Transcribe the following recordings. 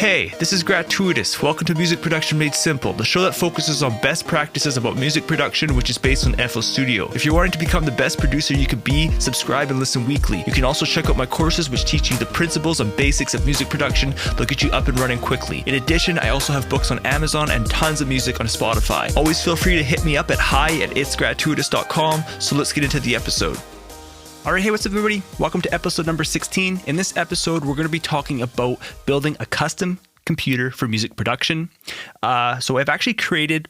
Hey, this is GratuiTous. Welcome to Music Production Made Simple, the show that focuses on best practices about music production, which is based on FL Studio. If you're wanting to become the best producer you could be, subscribe and listen weekly. You can also check out my courses, which teach you the principles and basics of music production. They'll get you up and running quickly. In addition, I also have books on Amazon and tons of music on Spotify. Always feel free to hit me up at hi@itsgratuitous.com. So let's get into the episode. Alright, hey, what's up everybody? Welcome to episode number 16. In this episode, we're going to be talking about building a custom computer for music production. So I've actually created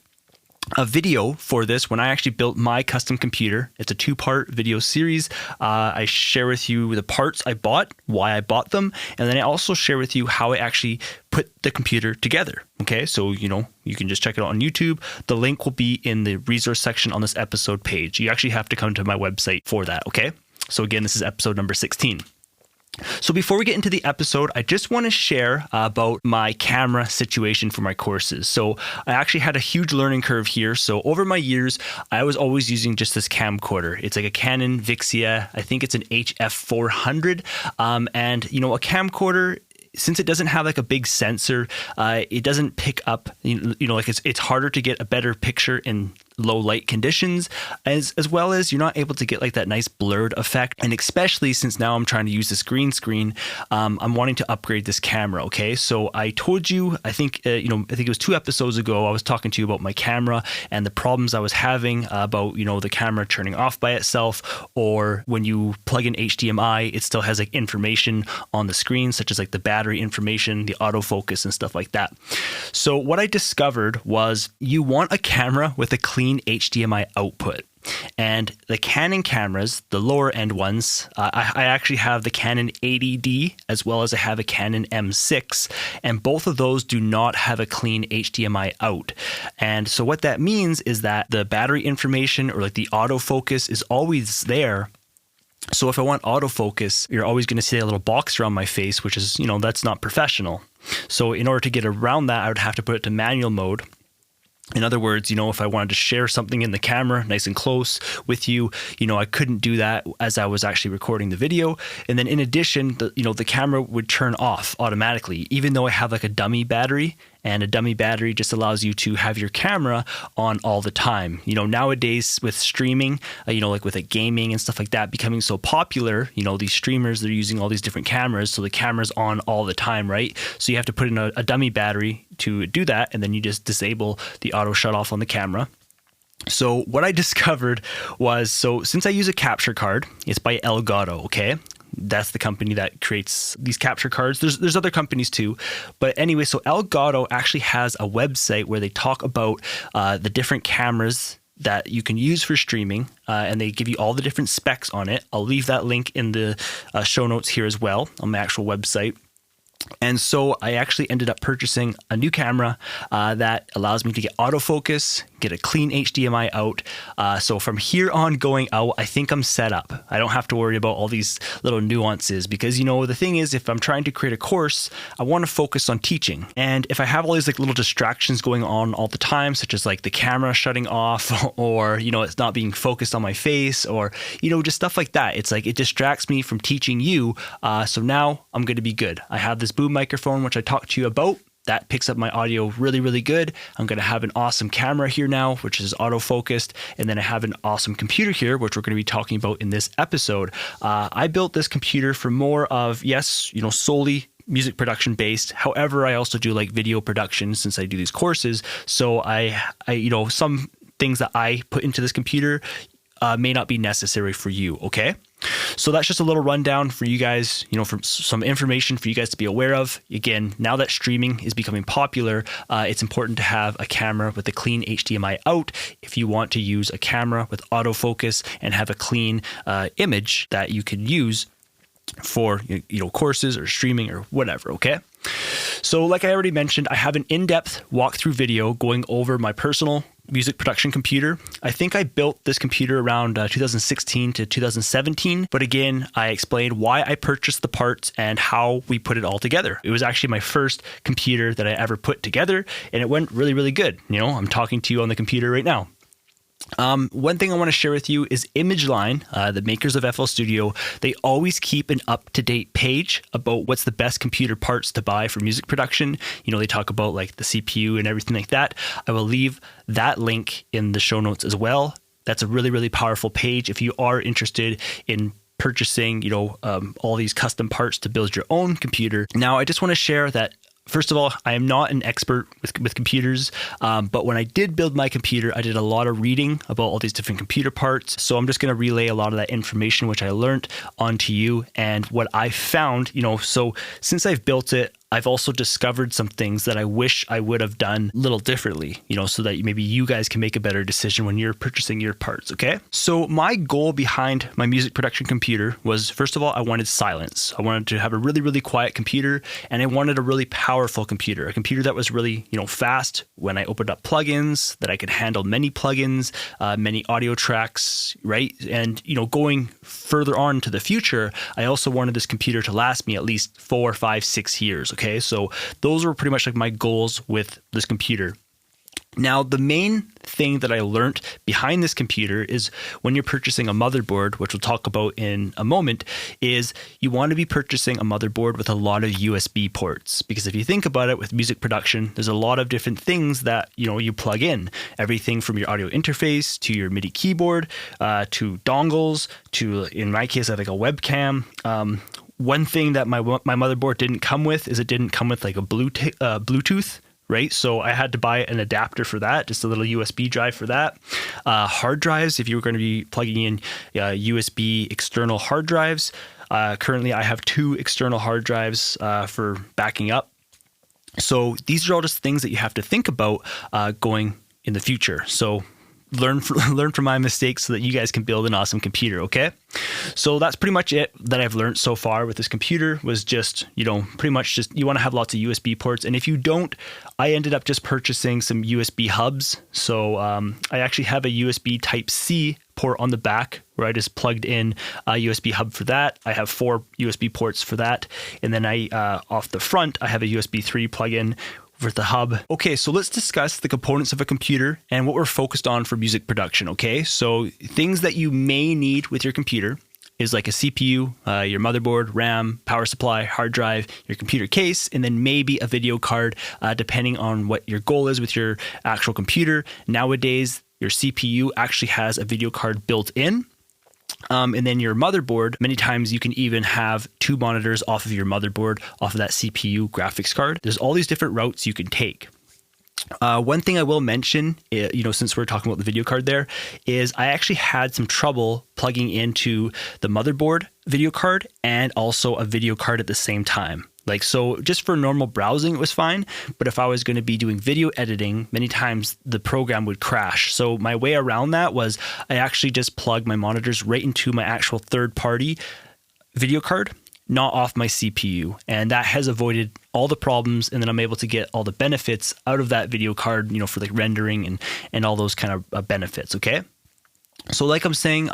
a video for this when I actually built my custom computer. It's a 2-part video series. I share with you the parts I bought, why I bought them, and then I also share with you how I actually put the computer together. Okay, so you can just check it out on YouTube. The link will be in the resource section on this episode page. You actually have to come to my website for that, okay? So again, this is episode number 16. So before we get into the episode, I just want to share about my camera situation for my courses. So I actually had a huge learning curve here. So over my years, I was always using just this camcorder. It's like a Canon Vixia. I think it's an HF400. And a camcorder, since it doesn't have like a big sensor, it doesn't pick up, it's harder to get a better picture in low light conditions, as well as you're not able to get like that nice blurred effect. And especially since now I'm trying to use this green screen, I'm wanting to upgrade this camera. Okay, so I told you, I think it was 2 episodes ago, I was talking to you about my camera and the problems I was having about the camera turning off by itself, or when you plug in HDMI, it still has like information on the screen, such as like the battery information, the autofocus, and stuff like that. So what I discovered was you want a camera with a clean HDMI output. And the Canon cameras, the lower end ones, I actually have the Canon 80D as well as I have a Canon M6, and both of those do not have a clean HDMI out. And so what that means is that the battery information or like the autofocus is always there. So if I want autofocus, you're always going to see a little box around my face, which is, that's not professional. So in order to get around that, I would have to put it to manual mode. In other words, if I wanted to share something in the camera nice and close with you, I couldn't do that as I was actually recording the video. And then in addition, the camera would turn off automatically, even though I have like a dummy battery. And a dummy battery just allows you to have your camera on all the time. Nowadays with streaming, like with gaming and stuff like that becoming so popular, these streamers, they're using all these different cameras. So the camera's on all the time, right? So you have to put in a dummy battery to do that. And then you just disable the auto shut off on the camera. So what I discovered was, since I use a capture card, it's by Elgato, okay? That's the company that creates these capture cards. There's other companies too. But anyway, so Elgato actually has a website where they talk about the different cameras that you can use for streaming, and they give you all the different specs on it. I'll leave that link in the show notes here as well on my actual website. And so I actually ended up purchasing a new camera that allows me to get autofocus, get a clean HDMI out. So from here on going out, I think I'm set up. I don't have to worry about all these little nuances because, the thing is, if I'm trying to create a course, I want to focus on teaching. And if I have all these like little distractions going on all the time, such as like the camera shutting off or, it's not being focused on my face or, just stuff like that. It's like it distracts me from teaching you. So now I'm going to be good. I have this boom microphone, which I talked to you about. That picks up my audio really, really good. I'm going to have an awesome camera here now, which is autofocused. And then I have an awesome computer here, which we're going to be talking about in this episode. I built this computer for more of, solely music production based. However, I also do like video production since I do these courses. So I some things that I put into this computer may not be necessary for you. Okay. So that's just a little rundown for you guys, from some information for you guys to be aware of. Again, now that streaming is becoming popular, it's important to have a camera with a clean HDMI out if you want to use a camera with autofocus and have a clean image that you can use for courses or streaming or whatever. Okay. So like I already mentioned, I have an in-depth walkthrough video going over my personal music production computer. I think I built this computer around 2016 to 2017. But again, I explained why I purchased the parts and how we put it all together. It was actually my first computer that I ever put together, and it went really, really good. I'm talking to you on the computer right now. One thing I want to share with you is ImageLine, the makers of FL Studio. They always keep an up-to-date page about what's the best computer parts to buy for music production. They talk about like the CPU and everything like that. I will leave that link in the show notes as well. That's a really, really powerful page if you are interested in purchasing, all these custom parts to build your own computer. Now, I just want to share that first of all, I am not an expert with computers, but when I did build my computer, I did a lot of reading about all these different computer parts. So I'm just going to relay a lot of that information, which I learned, onto you. And what I found, so since I've built it, I've also discovered some things that I wish I would have done a little differently, so that maybe you guys can make a better decision when you're purchasing your parts, okay? So my goal behind my music production computer was, first of all, I wanted silence. I wanted to have a really, really quiet computer, and I wanted a really powerful computer, a computer that was really, fast when I opened up plugins, that I could handle many plugins, many audio tracks, right? And, going further on to the future, I also wanted this computer to last me at least 4, 5, 6 years, okay? So those were pretty much like my goals with this computer. Now, the main thing that I learned behind this computer is when you're purchasing a motherboard, which we'll talk about in a moment, is you want to be purchasing a motherboard with a lot of USB ports. Because if you think about it, with music production, there's a lot of different things that, you plug in. Everything from your audio interface to your MIDI keyboard, to dongles, to, in my case, I have like a webcam. One thing that my motherboard didn't come with is it didn't come with like a Bluetooth, right? So I had to buy an adapter for that, just a little USB drive for that. Hard drives, if you were going to be plugging in USB external hard drives. Currently, I have 2 external hard drives for backing up. So these are all just things that you have to think about going in the future. So learn from my mistakes so that you guys can build an awesome computer, okay? So that's pretty much it that I've learned so far with this computer, was just, pretty much just you want to have lots of USB ports. And if you don't, I ended up just purchasing some USB hubs. So I actually have a USB Type-C port on the back where I just plugged in a USB hub for that. I have 4 USB ports for that. And then off the front, I have a USB 3 plug-in with the hub. Okay, so let's discuss the components of a computer and what we're focused on for music production, okay? So things that you may need with your computer is like a CPU, your motherboard, RAM, power supply, hard drive, your computer case, and then maybe a video card, depending on what your goal is with your actual computer. Nowadays, your CPU actually has a video card built in. And then your motherboard, many times you can even have 2 monitors off of your motherboard, off of that CPU graphics card. There's all these different routes you can take. One thing I will mention, since we're talking about the video card there, is I actually had some trouble plugging into the motherboard video card and also a video card at the same time. So just for normal browsing, it was fine. But if I was going to be doing video editing, many times the program would crash. So my way around that was I actually just plugged my monitors right into my actual third-party video card, not off my CPU. And that has avoided all the problems. And then I'm able to get all the benefits out of that video card, for like rendering and all those kind of benefits, okay? So like I'm saying,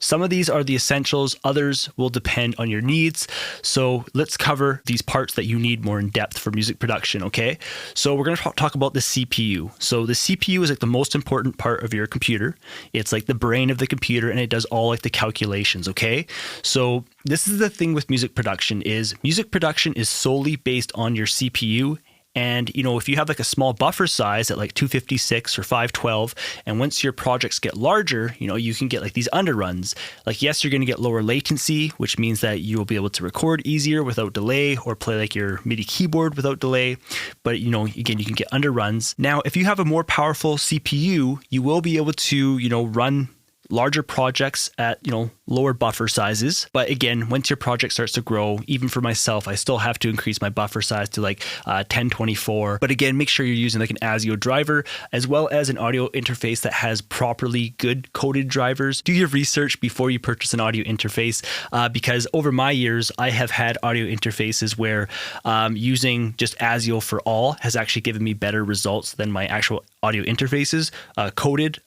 some of these are the essentials. Others will depend on your needs. So let's cover these parts that you need more in depth for music production, okay? So we're going to talk about the CPU. So the CPU is like the most important part of your computer. It's like the brain of the computer, and it does all like the calculations, okay? So this is the thing with music production is solely based on your CPU. And, if you have like a small buffer size at like 256 or 512, and once your projects get larger, you can get like these underruns. Like, yes, you're going to get lower latency, which means that you will be able to record easier without delay or play like your MIDI keyboard without delay. But, again, you can get underruns. Now, if you have a more powerful CPU, you will be able to, run larger projects at, lower buffer sizes. But again, once your project starts to grow, even for myself, I still have to increase my buffer size to like 1024. But again, make sure you're using like an ASIO driver, as well as an audio interface that has properly good coded drivers. Do your research before you purchase an audio interface, because over my years, I have had audio interfaces where using just ASIO for all has actually given me better results than my actual audio interfaces, coded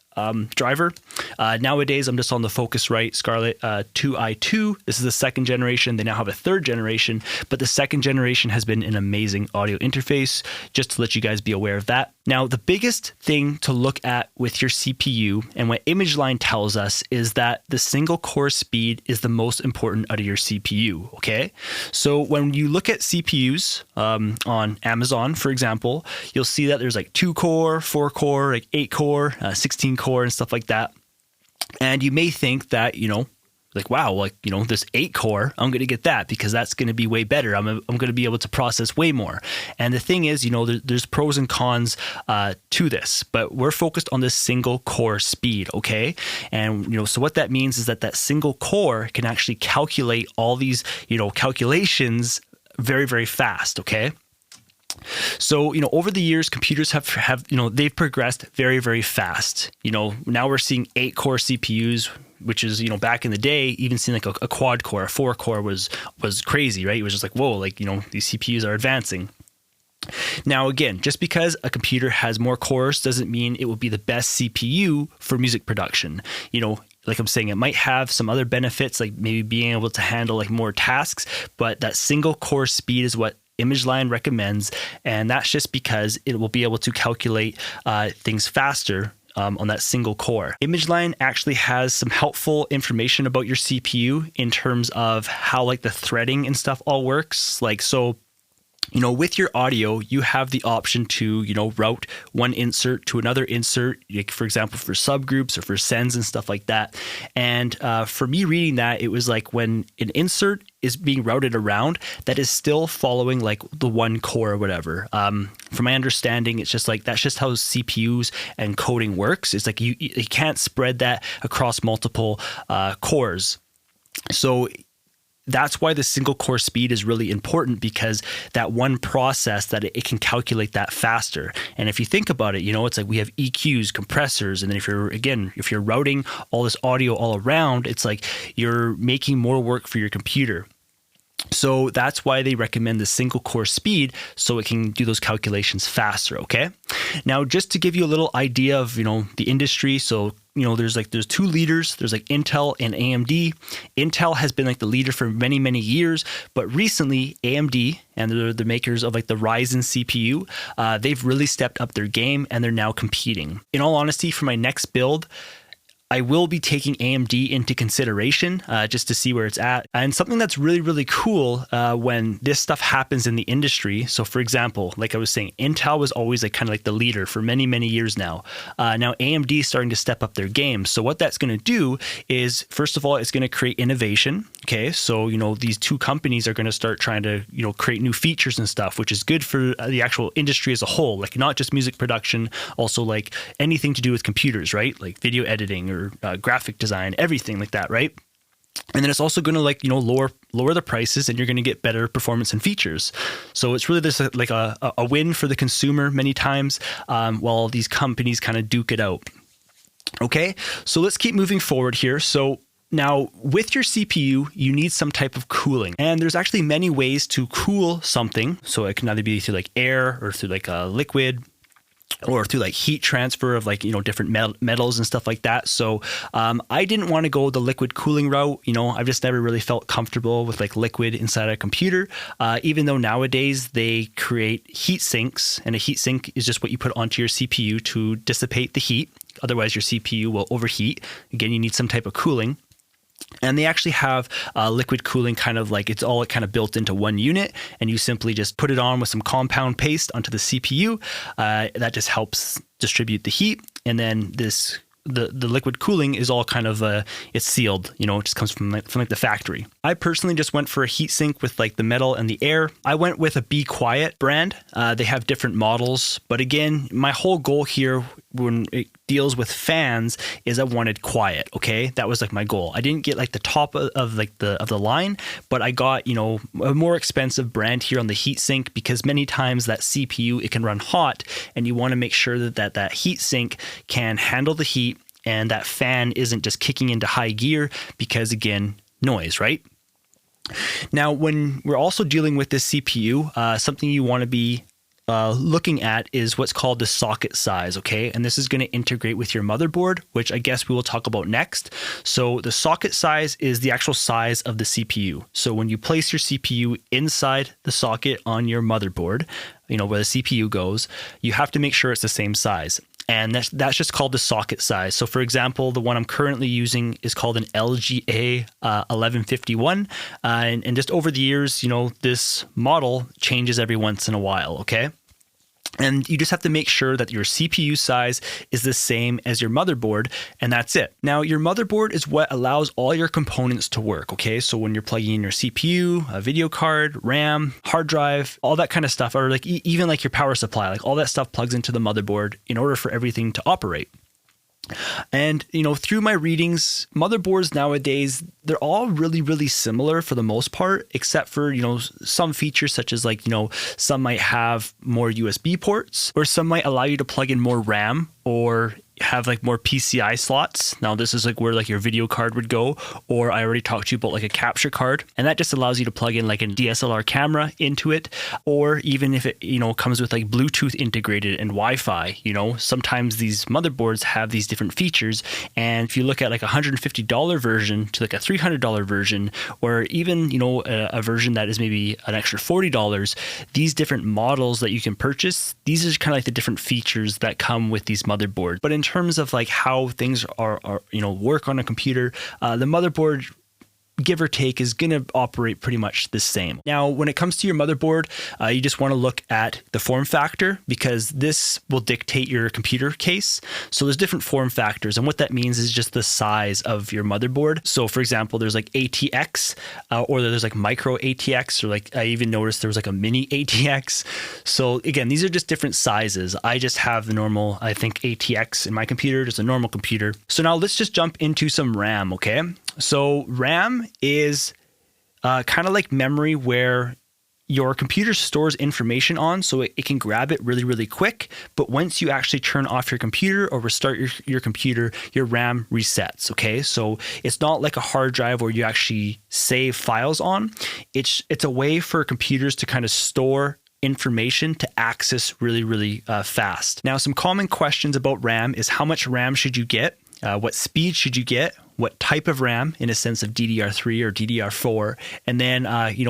driver. Nowadays, I'm just on the Focusrite Scarlett 2i2. This is the 2nd generation. They now have a 3rd generation, but the 2nd generation has been an amazing audio interface, just to let you guys be aware of that. Now, the biggest thing to look at with your CPU and what ImageLine tells us is that the single core speed is the most important out of your CPU, okay? So when you look at CPUs on Amazon, for example, you'll see that there's like 2-core, 4-core, like 8-core, 16-core and stuff like that. And you may think that, like, wow, like, this 8-core, I'm going to get that because that's going to be way better. I'm going to be able to process way more. And the thing is, there's pros and cons to this, but we're focused on this single core speed, okay? And, so what that means is that single core can actually calculate all these, calculations very, very fast, okay? So, over the years, computers have they've progressed very, very fast. Now we're seeing 8-core CPUs, which is, back in the day, even seeing like a quad core, a 4-core was crazy, right? It was just like, whoa, like, these CPUs are advancing. Now, again, just because a computer has more cores doesn't mean it will be the best CPU for music production. Like I'm saying, it might have some other benefits, like maybe being able to handle like more tasks, but that single core speed is what ImageLine recommends, and that's just because it will be able to calculate things faster on that single core. ImageLine actually has some helpful information about your CPU in terms of how like the threading and stuff all works. Like, so with your audio, you have the option to, route one insert to another insert, like for example, for subgroups or for sends and stuff like that. And for me reading that, it was like when an insert is being routed around, that is still following like the one core or whatever. From my understanding, it's just like, that's just how CPUs and coding works. It's like you can't spread that across multiple cores. So that's why the single core speed is really important, because that one process that it can calculate that faster. And if you think about it, it's like we have EQs, compressors, and then if you're routing all this audio all around, it's like you're making more work for your computer. So that's why they recommend the single core speed, so it can do those calculations faster, okay? Now, just to give you a little idea of, the industry, so there's two leaders. There's like Intel and AMD. Intel has been like the leader for many, many years, but recently AMD, and they're the makers of like the Ryzen CPU, they've really stepped up their game and they're now competing. In all honesty, for my next build, I will be taking AMD into consideration just to see where it's at. And something that's really, really cool when this stuff happens in the industry. So for example, like I was saying, Intel was always like kind of like the leader for many, many years now. Now AMD is starting to step up their game. So what that's going to do is, first of all, it's going to create innovation. Okay, so these two companies are going to start trying to create new features and stuff, which is good for the actual industry as a whole. Like not just music production, also like anything to do with computers, right? Like video editing or graphic design, everything like that, right? And then it's also going to lower the prices, and you're going to get better performance and features. So it's really just like a win for the consumer many times, while these companies kind of duke it out. Okay, so let's keep moving forward here. So now, with your CPU, you need some type of cooling. And there's actually many ways to cool something. So it can either be through like air or through like a liquid, or through like heat transfer of like, different metals and stuff like that. So I didn't want to go the liquid cooling route. I've just never really felt comfortable with like liquid inside a computer, even though nowadays they create heat sinks, and a heat sink is just what you put onto your CPU to dissipate the heat. Otherwise, your CPU will overheat. Again, you need some type of cooling. And they actually have liquid cooling, kind of like it's all kind of built into one unit, and you simply just put it on with some compound paste onto the CPU. That just helps distribute the heat, and then the liquid cooling is all kind of it's sealed. It just comes from the factory. I personally just went for a heat sink with like the metal and the air. I went with a Be Quiet brand. They have different models, but again, my whole goal here when it deals with fans is I wanted quiet. Okay, that was like my goal. I didn't get like the top of the line, but I got a more expensive brand here on the heat sink, because many times that CPU, it can run hot, and you want to make sure that heat sink can handle the heat, and that fan isn't just kicking into high gear, because again, noise, right? Now, when we're also dealing with this CPU, something you want to be looking at is what's called the socket size, okay? And this is going to integrate with your motherboard, which I guess we will talk about next. So the socket size is the actual size of the CPU. So when you place your CPU inside the socket on your motherboard, where the CPU goes, you have to make sure it's the same size. And that's just called the socket size. So for example, the one I'm currently using is called an LGA 1151. And just over the years, this model changes every once in a while, okay? And you just have to make sure that your CPU size is the same as your motherboard, and that's it. Now, your motherboard is what allows all your components to work, okay? So when you're plugging in your CPU, a video card, RAM, hard drive, all that kind of stuff, or like even like your power supply, like all that stuff plugs into the motherboard in order for everything to operate. And, through my readings, motherboards nowadays, they're all really, really similar for the most part, except for, some features such as like, some might have more USB ports, or some might allow you to plug in more RAM or have like more PCI slots. Now this is like where like your video card would go, or I already talked to you about like a capture card, and that just allows you to plug in like a DSLR camera into it, or even if it comes with like Bluetooth integrated and Wi-Fi. Sometimes these motherboards have these different features, and if you look at like $150 version to like a $300 version, or even a version that is maybe an extra $40, these different models that you can purchase, these are kind of like the different features that come with these motherboards. But in terms of like how things are work on a computer, the motherboard, give or take, is going to operate pretty much the same. Now, when it comes to your motherboard, you just want to look at the form factor, because this will dictate your computer case. So there's different form factors, and what that means is just the size of your motherboard. So for example, there's like ATX, or there's like micro ATX, or like I even noticed there was like a mini ATX. So again, these are just different sizes. I just have the normal, I think, ATX in my computer, just a normal computer. So now let's just jump into some RAM, okay? So RAM is kind of like memory, where your computer stores information on, so it can grab it really, really quick. But once you actually turn off your computer or restart your computer, your RAM resets, okay? So it's not like a hard drive where you actually save files on. It's a way for computers to kind of store information to access really, really fast. Now, some common questions about RAM is how much RAM should you get? What speed should you get? What type of RAM, in a sense of DDR3 or DDR4, and then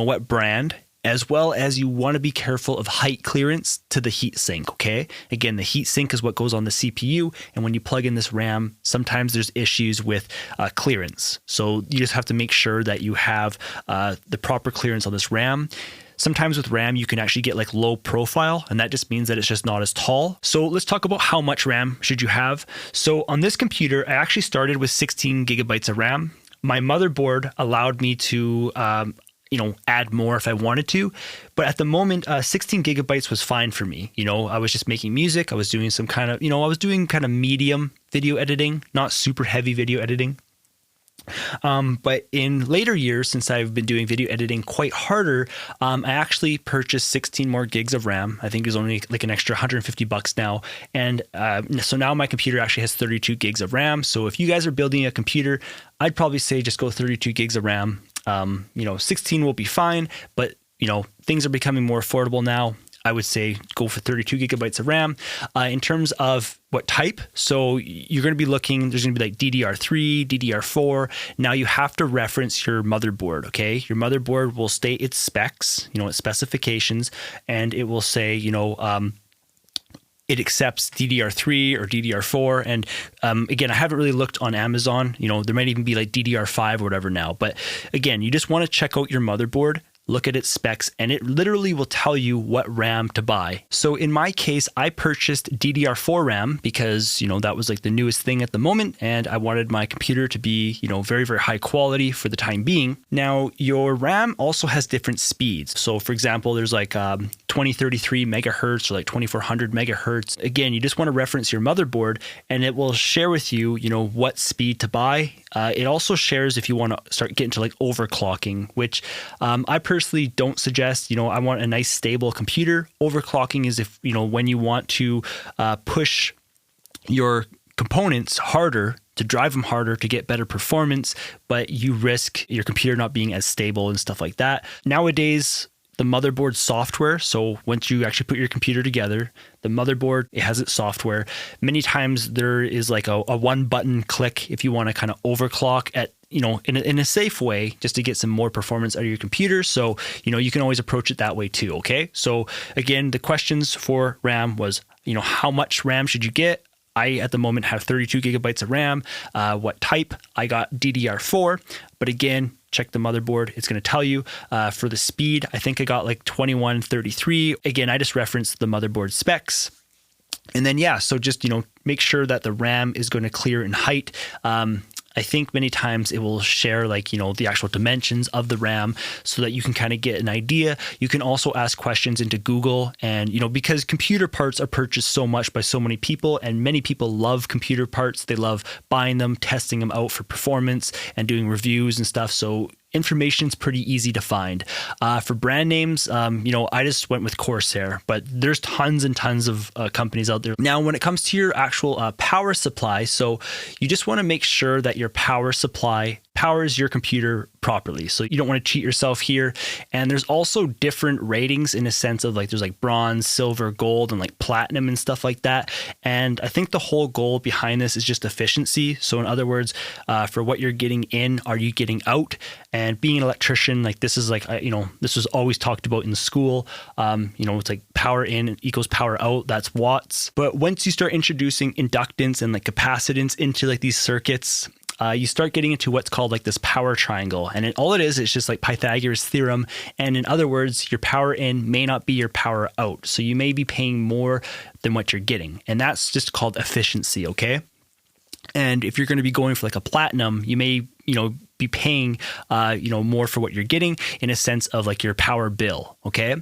what brand, as well as you want to be careful of height clearance to the heatsink, okay? Again, the heatsink is what goes on the CPU, and when you plug in this RAM, sometimes there's issues with clearance. So you just have to make sure that you have the proper clearance on this RAM. Sometimes with RAM, you can actually get like low profile, and that just means that it's just not as tall. So let's talk about how much RAM should you have. So on this computer, I actually started with 16 gigabytes of RAM. My motherboard allowed me to add more if I wanted to. But at the moment, 16 gigabytes was fine for me. I was just making music. I was doing some kind of, I was doing kind of medium video editing, not super heavy video editing. But in later years, since I've been doing video editing quite harder, I actually purchased 16 more gigs of RAM. I think it was only like an extra $150 now. And so now my computer actually has 32 gigs of RAM. So if you guys are building a computer, I'd probably say just go 32 gigs of RAM. 16 will be fine, but things are becoming more affordable now. I would say go for 32 gigabytes of RAM. In terms of what type, so you're going to be looking, there's going to be like DDR3, DDR4. Now you have to reference your motherboard, okay? Your motherboard will state its specs, its specifications, and it will say, it accepts DDR3 or DDR4. And again, I haven't really looked on Amazon. There might even be like DDR5 or whatever now. But again, you just want to check out your motherboard, look at its specs, and it literally will tell you what RAM to buy. So in my case, I purchased DDR4 RAM because, that was like the newest thing at the moment, and I wanted my computer to be, very, very high quality for the time being. Now, your RAM also has different speeds. So for example, there's like 2033 megahertz or like 2400 megahertz. Again, you just want to reference your motherboard, and it will share with you, what speed to buy. It also shares if you want to start getting to like overclocking, which I personally don't suggest. I want a nice stable computer. Overclocking is if, when you want to push your components harder, to drive them harder to get better performance, but you risk your computer not being as stable and stuff like that. Nowadays, the motherboard software. So once you actually put your computer together, the motherboard, it has its software. Many times there is like a one button click if you want to kind of overclock at, in a safe way, just to get some more performance out of your computer. So, you can always approach it that way too. Okay. So again, the questions for RAM was, how much RAM should you get? I, at the moment, have 32 gigabytes of RAM. What type? I got DDR4. But again, check the motherboard. It's going to tell you. For the speed, I think I got like 2133. Again, I just referenced the motherboard specs. And then, so just, make sure that the RAM is going to clear in height. I think many times it will share the actual dimensions of the RAM so that you can kind of get an idea. You can also ask questions into Google, and because computer parts are purchased so much by so many people, and many people love computer parts. They love buying them, testing them out for performance and doing reviews and stuff. So information's pretty easy to find. For brand names, I just went with Corsair, but there's tons and tons of companies out there. Now, when it comes to your actual power supply, so you just want to make sure that your power supply powers your computer properly. So you don't want to cheat yourself here. And there's also different ratings in a sense of there's bronze, silver, gold, and platinum and stuff like that. And I think the whole goal behind this is just efficiency. So in other words, for what you're getting in, are you getting out? And being an electrician, this is this was always talked about in school. It's power in equals power out. That's watts. But once you start introducing inductance and capacitance into these circuits, you start getting into what's called this power triangle. And all it is just Pythagoras theorem. And in other words, your power in may not be your power out. So you may be paying more than what you're getting. And that's just called efficiency, okay? And if you're going to be going for a platinum, you may, be paying, more for what you're getting in a sense of your power bill, okay?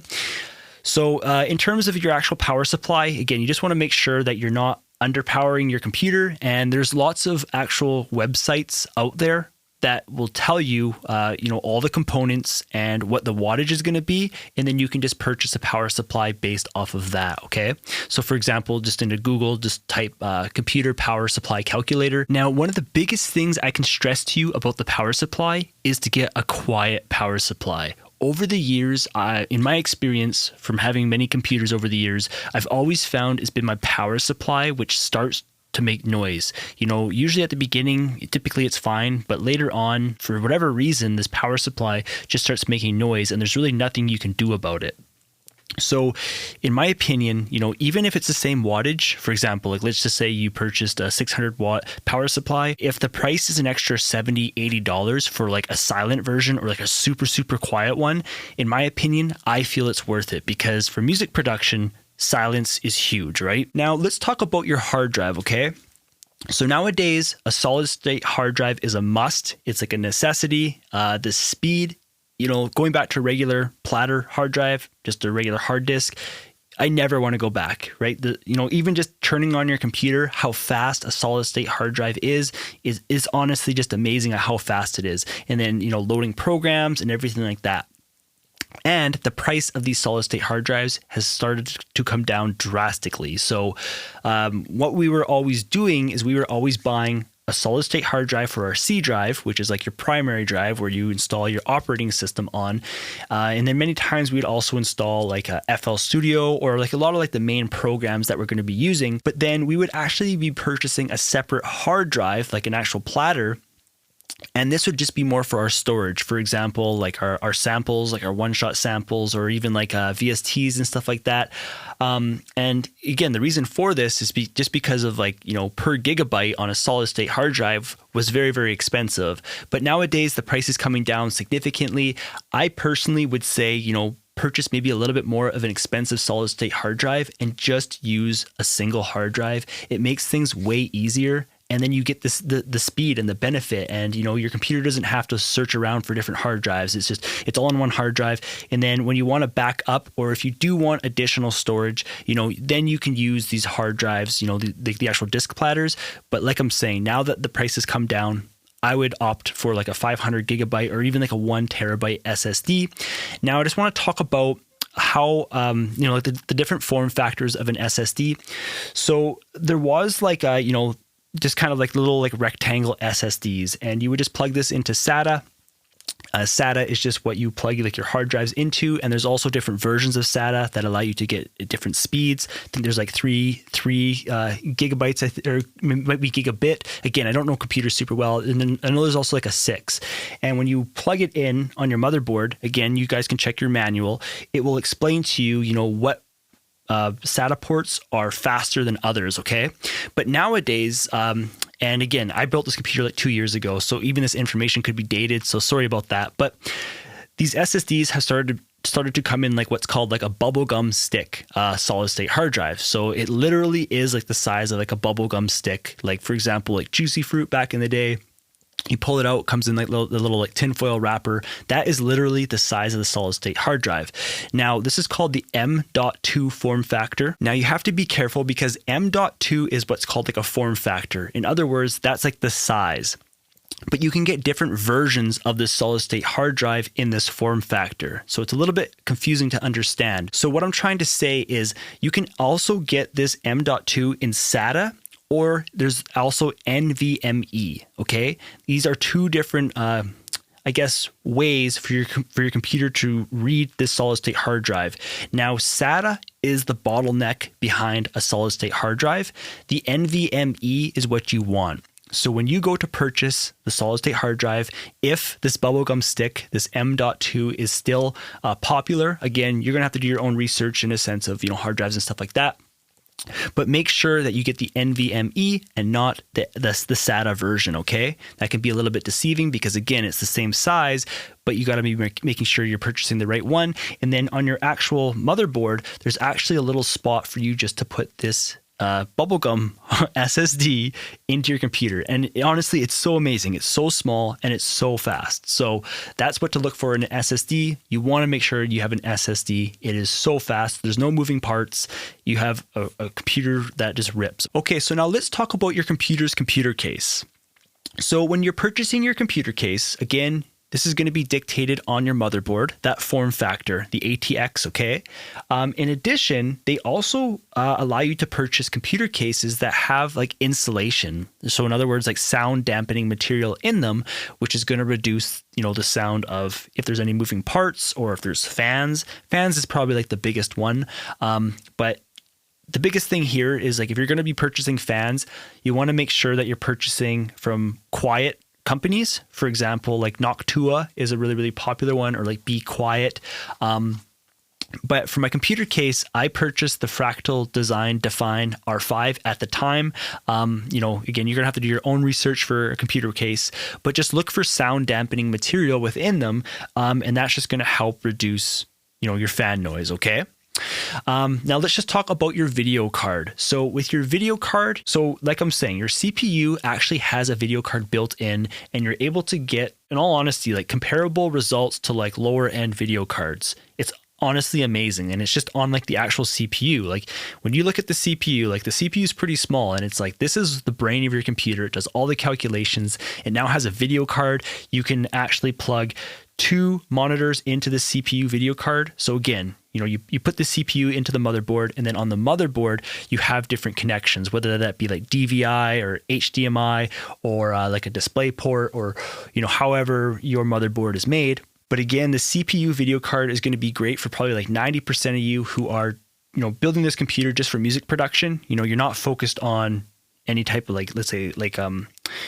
So in terms of your actual power supply, again, you just want to make sure that you're not underpowering your computer. And there's lots of actual websites out there that will tell you, all the components and what the wattage is going to be. And then you can just purchase a power supply based off of that. Okay. So for example, just into Google, just type computer power supply calculator. Now, one of the biggest things I can stress to you about the power supply is to get a quiet power supply. Over the years, in my experience from having many computers over the years, I've always found it's been my power supply which starts to make noise. Usually at the beginning, typically it's fine, but later on, for whatever reason, this power supply just starts making noise and there's really nothing you can do about it. So in my opinion, even if it's the same wattage, for example, let's just say you purchased a 600 watt power supply, if the price is an extra $70, $80 for a silent version or a super, super quiet one, in my opinion, I feel it's worth it because for music production, silence is huge, right? Now let's talk about your hard drive, okay? So nowadays, a solid state hard drive is a must. It's a necessity. The speed, going back to a regular platter hard drive, just a regular hard disk, I never want to go back, right? Even just turning on your computer, how fast a solid state hard drive is honestly just amazing at how fast it is. And then, loading programs and everything like that. And the price of these solid state hard drives has started to come down drastically. So what we were always doing is we were always buying a solid state hard drive for our C drive, which is your primary drive where you install your operating system on. And then many times we'd also install a FL Studio or a lot of the main programs that we're going to be using. But then we would actually be purchasing a separate hard drive, an actual platter. And this would just be more for our storage. For example, our samples, our one-shot samples, or even VSTs and stuff like that. And again, the reason for this is just because of per gigabyte on a solid state hard drive was very, very expensive. But nowadays, the price is coming down significantly. I personally would say, purchase maybe a little bit more of an expensive solid state hard drive and just use a single hard drive. It makes things way easier. And then you get the speed and the benefit, and your computer doesn't have to search around for different hard drives. It's all on one hard drive. And then when you want to back up, or if you do want additional storage, then you can use these hard drives, the actual disk platters. But like I'm saying, now that the price has come down, I would opt for a 500 gigabyte or even a 1 terabyte SSD. Now I just want to talk about how the different form factors of an SSD. So there was just kind of little rectangle SSDs, and you would just plug this into SATA SATA is just what you plug like your hard drives into, and there's also different versions of SATA that allow you to get different speeds. I think there's like three gigabytes, or might be gigabit. Again, I don't know computers super well, and then I know there's also like a 6. And when you plug it in on your motherboard, again, you guys can check your manual. It will explain to you, what SATA ports are faster than others, okay? But nowadays, and again, I built this computer like 2 years ago, so even this information could be dated, so sorry about that. But these SSDs have started to come in like what's called like a bubblegum stick solid state hard drive. So it literally is like the size of like a bubblegum stick. Like for example, like Juicy Fruit back in the day, you pull it out, comes in like the little like tinfoil wrapper. That is literally the size of the solid state hard drive. Now, this is called the M.2 form factor. Now, you have to be careful because M.2 is what's called like a form factor. In other words, that's like the size. But you can get different versions of this solid state hard drive in this form factor. So it's a little bit confusing to understand. So what I'm trying to say is you can also get this M.2 in SATA, or there's also NVMe, okay? These are two different, ways for your computer to read this solid state hard drive. Now, SATA is the bottleneck behind a solid state hard drive. The NVMe is what you want. So when you go to purchase the solid state hard drive, if this bubblegum stick, this M.2 is still popular, again, you're gonna have to do your own research in a sense of, hard drives and stuff like that. But make sure that you get the NVMe and not the SATA version, okay? That can be a little bit deceiving because, again, it's the same size, but you got to be making sure you're purchasing the right one. And then on your actual motherboard, there's actually a little spot for you just to put this bubblegum SSD into your computer. And honestly, it's so amazing. It's so small and it's so fast. So that's what to look for in an SSD. You want to make sure you have an SSD. It is so fast. There's no moving parts. You have a computer that just rips. Okay, so now let's talk about your computer's computer case. So when you're purchasing your computer case, again, this is going to be dictated on your motherboard, that form factor, the ATX, okay? In addition, they also allow you to purchase computer cases that have like insulation. So in other words, like sound dampening material in them, which is going to reduce, the sound of if there's any moving parts or if there's fans. Fans is probably like the biggest one. But the biggest thing here is like if you're going to be purchasing fans, you want to make sure that you're purchasing from quiet companies. For example, like Noctua is a really, really popular one, or like Be Quiet. But for my computer case, I purchased the Fractal Design Define R5 at the time. Again, you're gonna have to do your own research for a computer case, but just look for sound dampening material within them, and that's just gonna help reduce, your fan noise. Okay. Now let's just talk about your video card. So with your video card, so like I'm saying, your CPU actually has a video card built in, and you're able to get, in all honesty, like comparable results to like lower end video cards. It's honestly amazing. And it's just on like the actual CPU. Like when you look at the CPU, like the CPU is pretty small, and it's like, this is the brain of your computer. It does all the calculations. It now has a video card. You can actually plug 2 monitors into the CPU video card. So again, you put the CPU into the motherboard, and then on the motherboard, you have different connections, whether that be like DVI or HDMI or like a display port, or, however your motherboard is made. But again, the CPU video card is going to be great for probably like 90% of you who are, building this computer just for music production. You're not focused on any type of like, let's say like,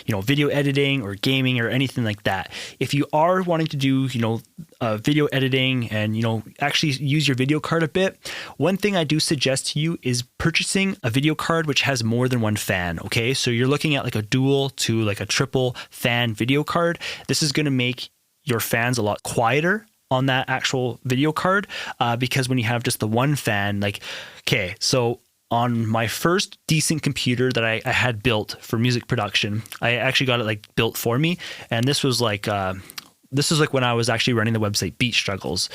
video editing or gaming or anything like that. If you are wanting to do, video editing and, actually use your video card a bit, one thing I do suggest to you is purchasing a video card which has more than one fan. Okay. So you're looking at like a dual to like a triple fan video card. This is going to make your fans a lot quieter on that actual video card, because when you have just the one fan, like, okay, so on my first decent computer that I had built for music production, I actually got it like built for me. And this was like when I was actually running the website Beat Struggles.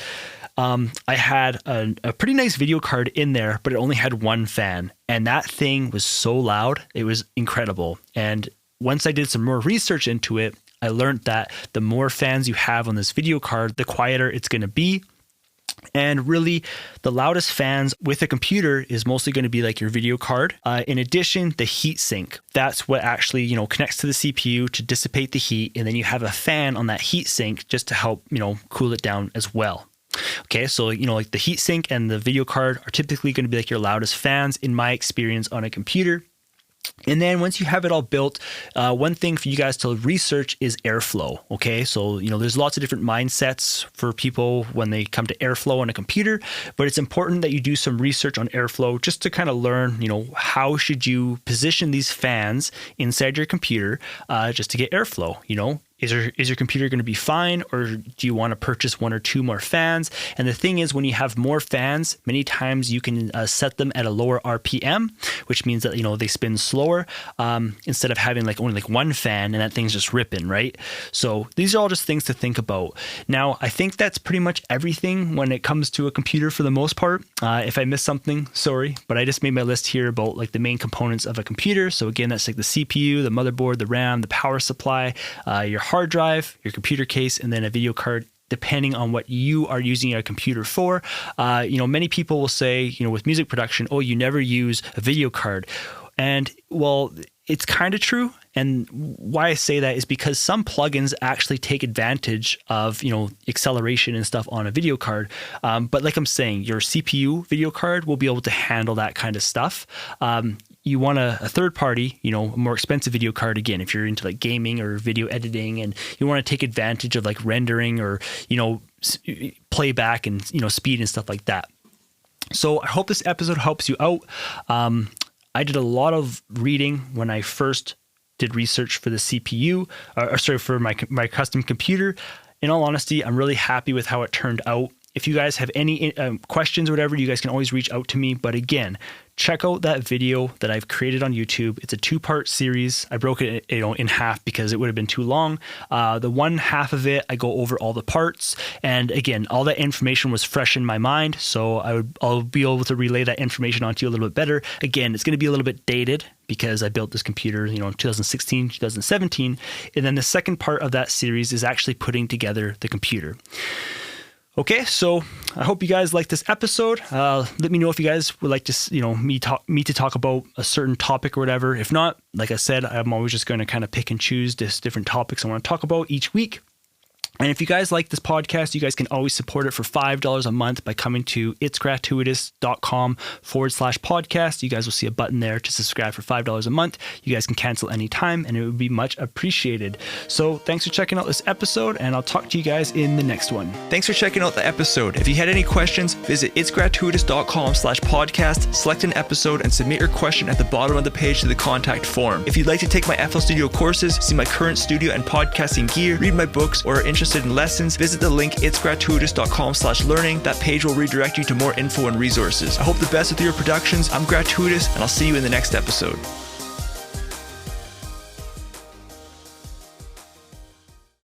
I had a pretty nice video card in there, but it only had one fan. And that thing was so loud. It was incredible. And once I did some more research into it, I learned that the more fans you have on this video card, the quieter it's going to be. And really, the loudest fans with a computer is mostly going to be like your video card. In addition, the heat sink. That's what actually, connects to the CPU to dissipate the heat. And then you have a fan on that heat sink just to help, cool it down as well. Okay, so, like the heat sink and the video card are typically going to be like your loudest fans in my experience on a computer. And then once you have it all built, one thing for you guys to research is airflow. Okay, so there's lots of different mindsets for people when they come to airflow on a computer, but it's important that you do some research on airflow just to kind of learn, how should you position these fans inside your computer just to get airflow. Is your computer going to be fine, or do you want to purchase one or two more fans? And the thing is, when you have more fans, many times you can set them at a lower RPM, which means that they spin slower instead of having only one fan and that thing's just ripping, right? So these are all just things to think about. Now, I think that's pretty much everything when it comes to a computer for the most part. If I missed something, sorry, but I just made my list here about the main components of a computer. So again, that's the CPU, the motherboard, the RAM, the power supply, your hard drive, your computer case, and then a video card, depending on what you are using a computer for. Many people will say, with music production, oh, you never use a video card. And well, it's kind of true. And why I say that is because some plugins actually take advantage of, acceleration and stuff on a video card. But like I'm saying, your CPU video card will be able to handle that kind of stuff. You want a third party, a more expensive video card, again, if you're into gaming or video editing and you want to take advantage of rendering or, playback and, speed and stuff like that. So I hope this episode helps you out. I did a lot of reading when I first did research for the CPU, for my custom computer. In all honesty, I'm really happy with how it turned out. If you guys have any questions or whatever, you guys can always reach out to me. But again, check out that video that I've created on YouTube. It's a 2-part series. I broke it in half because it would have been too long. The one half of it, I go over all the parts. And again, all that information was fresh in my mind. So I'll be able to relay that information onto you a little bit better. Again, it's going to be a little bit dated because I built this computer, in 2016, 2017. And then the second part of that series is actually putting together the computer. Okay, so I hope you guys like this episode. Let me know if you guys would like to, me to talk about a certain topic or whatever. If not, like I said, I'm always just going to kind of pick and choose just different topics I want to talk about each week. And if you guys like this podcast, you guys can always support it for $5 a month by coming to itsgratuitous.com/podcast. You guys will see a button there to subscribe for $5 a month. You guys can cancel anytime and it would be much appreciated. So thanks for checking out this episode and I'll talk to you guys in the next one. Thanks for checking out the episode. If you had any questions, visit itsgratuitous.com/podcast, select an episode and submit your question at the bottom of the page to the contact form. If you'd like to take my FL Studio courses, see my current studio and podcasting gear, read my books, or are interested in lessons, visit the link itsgratuitous.com/learning. That page will redirect you to more info and resources. I hope the best with your productions. I'm Gratuitous, and I'll see you in the next episode.